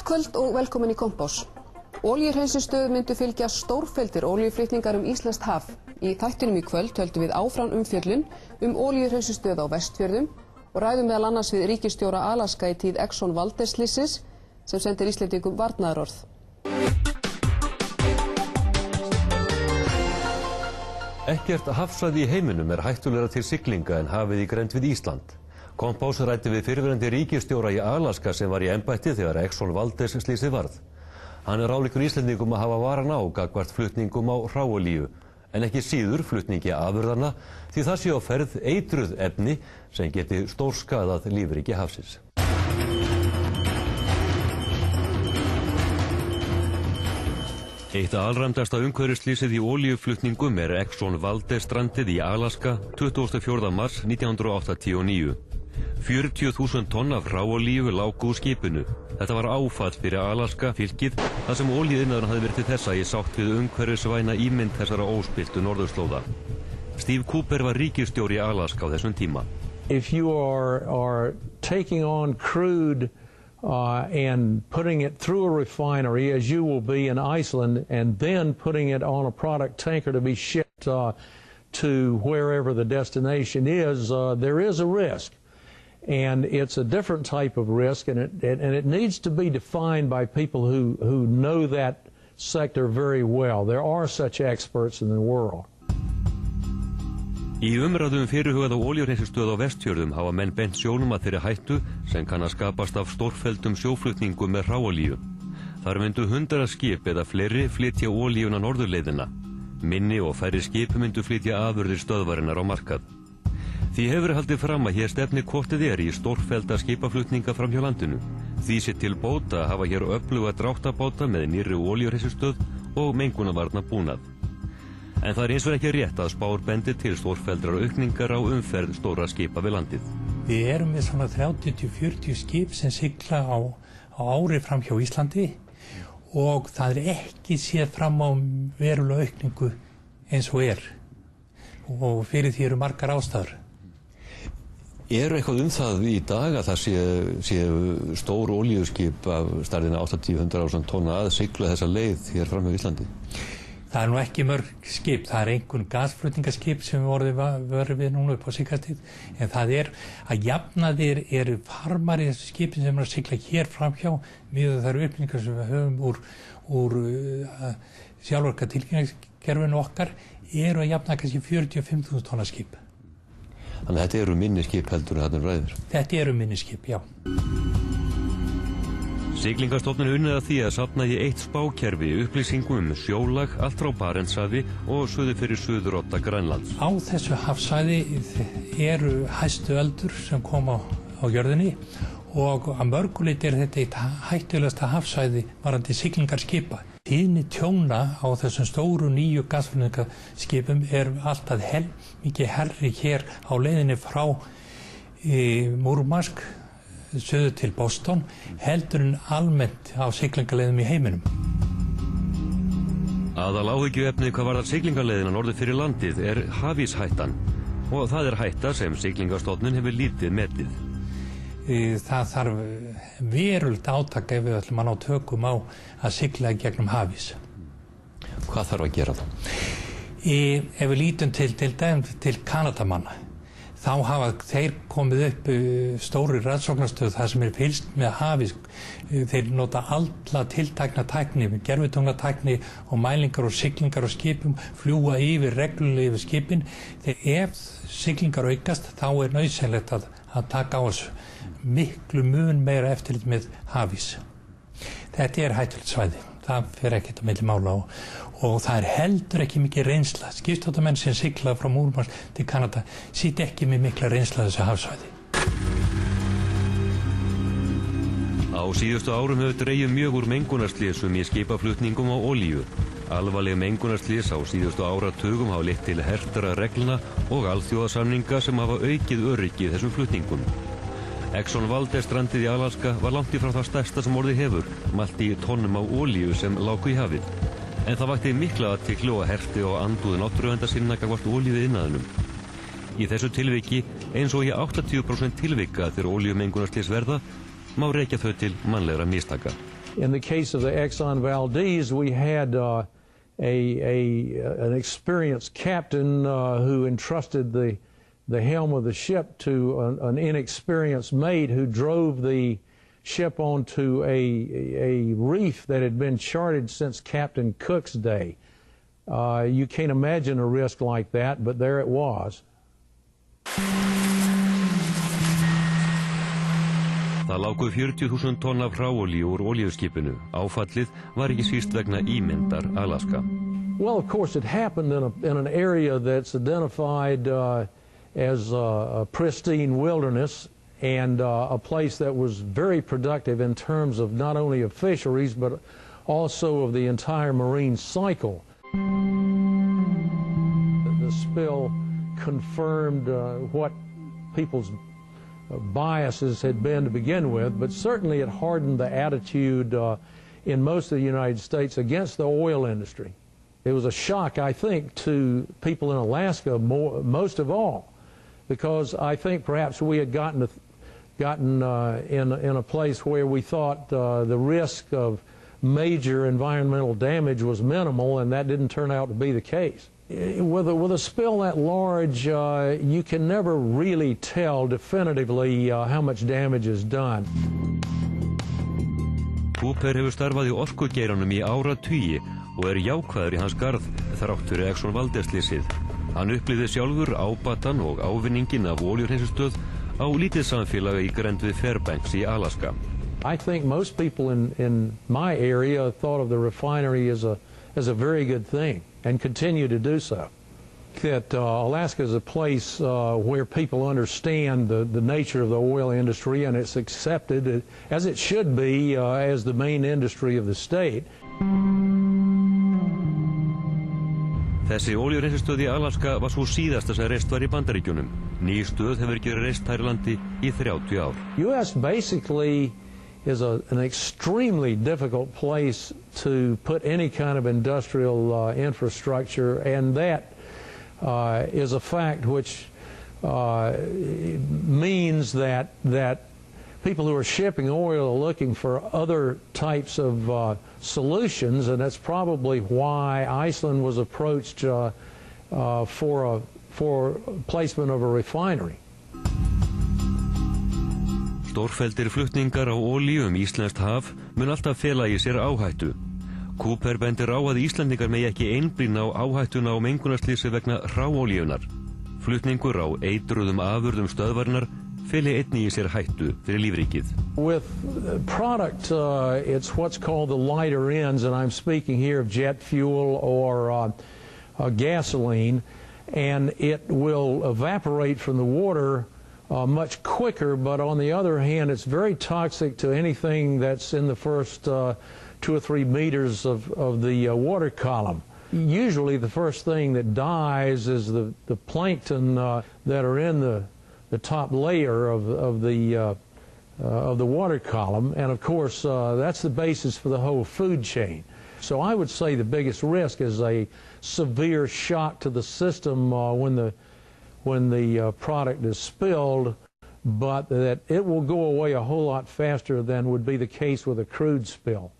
Gott kvöld og velkomin í Kompás. Olíuhreinsistöð myndu fylgja stórfelldir olíuflutningar íslenskt haf. Í þættinum í kvöld höldum við áfram umfjöllun olíuhreinsistöð á Vestfjörðum og ræðum meðal annars við ríkisstjóra Alaska í tíð Exxon Valdez-slysins sem sendir Íslendingum varnaðarorð. Ekkert hafsvæði í heiminum hættulegra til siglinga en hafið í grennd við Ísland. Kompás ræddi við fyrrverandi ríkisstjóra í Alaska sem var í embætti þegar Exxon Valdez-slysið varð. Hann ráðleggur Íslendingum að hafa varan á gagnvart flutningum á hráolíu, en ekki síður flutningi afurðanna því það sé á ferð eitruð efni sem geti stórskaðað lífríki hafsins. Eitt alræmdasta umhverfisslysið í olíuflutningum Exxon Valdez-strandið í Alaska 24. mars 1989. 40.000 tonn af hráolíu láku úr skipinu. Þetta var áfall fyrir Alaska fylkið þar sem olíuiðnaðurinn hafði verið til þessa í sátt við umhverfisvæna ímynd þessara óspilltu norðurslóða. Steve Cooper var ríkisstjóri í Alaska á þessum tíma. If you are taking on crude and putting it through a refinery, as you will be in Iceland, and then putting it on a product tanker to be shipped to wherever the destination is, there is a risk. And it's a different type of risk, and it needs to be defined by people who know that sector very well. There are such experts in the world. Í umræðum fyrirhugað á olíuhreinsistöð á Vestfjörðum hafa menn bent sjónum að þeirri hættu sem kann að skapast af stórfelldum sjóflutningum með hráolíu. Þar myndu 100 skip eða fleiri flytja olíuna norðurleiðina. Minni og færri skip myndu flytja afurðir stöðvarinnar á markað. Því hefur haldið fram að hér stefni hvort í stórfellda skipaflutninga fram hjá landinu. Því sé til bóta að hafa hér öfluga dráttabáta með nýrri olíuhreinsistöð og mengunarvarna búnað. En það eins og ekki rétt að spár bendi til stórfelldrar aukningar á umferð stóra skipa við landið. Við erum með svona 30-40 skip sem sigla á ári fram hjá Íslandi og það ekki séð fram á verulega aukningu eins og og fyrir því eru margar ástæður. Eitthvað það í dag að það séu stór olíuskip af stærðina 80-100.000 tonna að sigla þessa leið hér fram hjá Íslandi? Það nú ekki mörg skip, það einhvern gasflutningaskip sem við vorum við núna upp á síkastið, en það að jafnaðir eru farmar í þessu skipin sem að sigla hér framhjá miðað þær upplýsingar sem við höfum úr sjálfvirka tilkynningarkerfinu okkar að jafna kannski 45.000 tonna skip. Þannig að þetta eru minni skip heldur en þarna ræður? Þetta eru minni skip, já. Siglingastofnun unnið að því að safna í eitt spákerfi upplýsingum sjólag allt frá Barentshafi og suður fyrir suðurodda Grænlands. Á þessu hafsvæði eru hæstu öldur sem koma á jörðinni og að mörgu leyti þetta eitt hættulegasta hafsvæði varðandi siglingarskipa. Tíðni tjóna á þessum stóru nýju gasflutningaskipum alltaf mikið herri hér á leiðinni frá Múrmansk söður til Boston heldur en almennt á siglingaleiðum í heiminum. Aðal áhyggjuefni hvað varðar siglingaleiðina norður fyrir landið hafíshættan og það hætta sem Siglingastofnun hefur lítið metið. Það þarf verulegt átak ef við ætlum að ná tökum á að sigla gegnum hafís. Hvað þarf að gera þá? Ef við lítum til Kanadamanna, þá hafa þeir komið upp stóri rannsóknarstöð þar sem fylgst með hafís. Þeir nota alla tiltekna tækni, gervitunglatækni og mælingar og siglingar á skipum, fljúga yfir reglulega yfir skipin. Ef siglingar aukast þá nauðsynlegt að taka á þessu. Miklu mun meira eftirlit með hafís. Þetta hættulegt svæði, það fer ekkert á milli mála og það heldur ekki mikið reynsla. Skipstjórnarmenn sem sigla frá Múrmansk til Kanada sitja ekki með mikla reynsla þessu hafsvæði. Á síðustu árum hefur dregið mjög úr mengunarslysum í skipaflutningum á olíu. Alvarleg mengunarslys á síðustu áratugum hafa leitt til hertara reglna og alþjóðasamninga sem hafa aukið öryggi þessum flutningum. Exxon Valdez-strandið í Alaska var langt í frá það stærsta sem orðið hefur, mælt í tonnum af olíu sem láku í hafið. En það vakti mikla athygli og herti og andúð náttúruverndarsinna gagnvart olíuiðnaðinum. Í þessu tilviki, eins og í 80% tilvika þegar olíumengunarslys verða, má rekja þau til mannlegra mistaka. In the case of the Exxon Valdez, we had an experienced captain who entrusted the helm of the ship to an inexperienced mate who drove the ship onto a reef that had been charted since Captain Cook's day. You can't imagine a risk like that, but there it was. Það lágu 40.000 tonn af hráolíu úr olíuskipinu. Áfallið var ekki síst vegna ímyndar Alaska. Well, of course, it happened in an area that's identified as a pristine wilderness and a place that was very productive in terms of not only of fisheries, but also of the entire marine cycle. The spill confirmed what people's biases had been to begin with, but certainly it hardened the attitude in most of the United States against the oil industry. It was a shock, I think, to people in Alaska most of all, because I think perhaps we had gotten in a place where we thought the risk of major environmental damage was minimal, and that didn't turn out to be the case. With a spill that large, you can never really tell definitively how much damage is done. Cooper hefur starfað í orkugeiranum í áratugi og jákvæður í hans garð þrátt fyrir Exxon Valdez-slysið. Hann upplifði sjálfur ábatan og ávinninginn af olíuhreinsunarstöð á lítið samfélag í grennd við Fairbanks í Alaska. I think most people in my area thought of the refinery as a very good thing, and continue to do so. That Alaska is a place where people understand the nature of the oil industry, and it's accepted, as it should be, as the main industry of the state. Þessi olíuhreinsunarstöð í Alaska var svo síðasta sem reist var í Bandaríkjunum. Ný stöð hefur ekki reist þar í landi í 30 ár. U.S. basically is an extremely difficult place to put any kind of industrial infrastructure, and that is a fact which means that people who are shipping oil are looking for other types of solutions, and that's probably why Iceland was approached for placement of a refinery. Stórfelldir flutningar á olíu íslenskt haf mun alltaf fela í sér áhættu. Cooper bendir á að Íslendingar megi ekki einblína á áhættuna á mengunarslysi vegna hráolíunnar. Flutningur á eitruðum afurðum stöðvarinnar feli einnig í sér hættu fyrir lífríkið. With product, it's what's called the lighter ends, and I'm speaking here of jet fuel or gasoline, and it will evaporate from the water much quicker, but on the other hand, it's very toxic to anything that's in the first 2 or 3 meters of the water column. Usually the first thing that dies is the plankton that are in the top layer of the water column, and of course that's the basis for the whole food chain. So I would say the biggest risk is a severe shock to the system when the product is spilled, but that it will go away a whole lot faster than would be the case with a crude spill.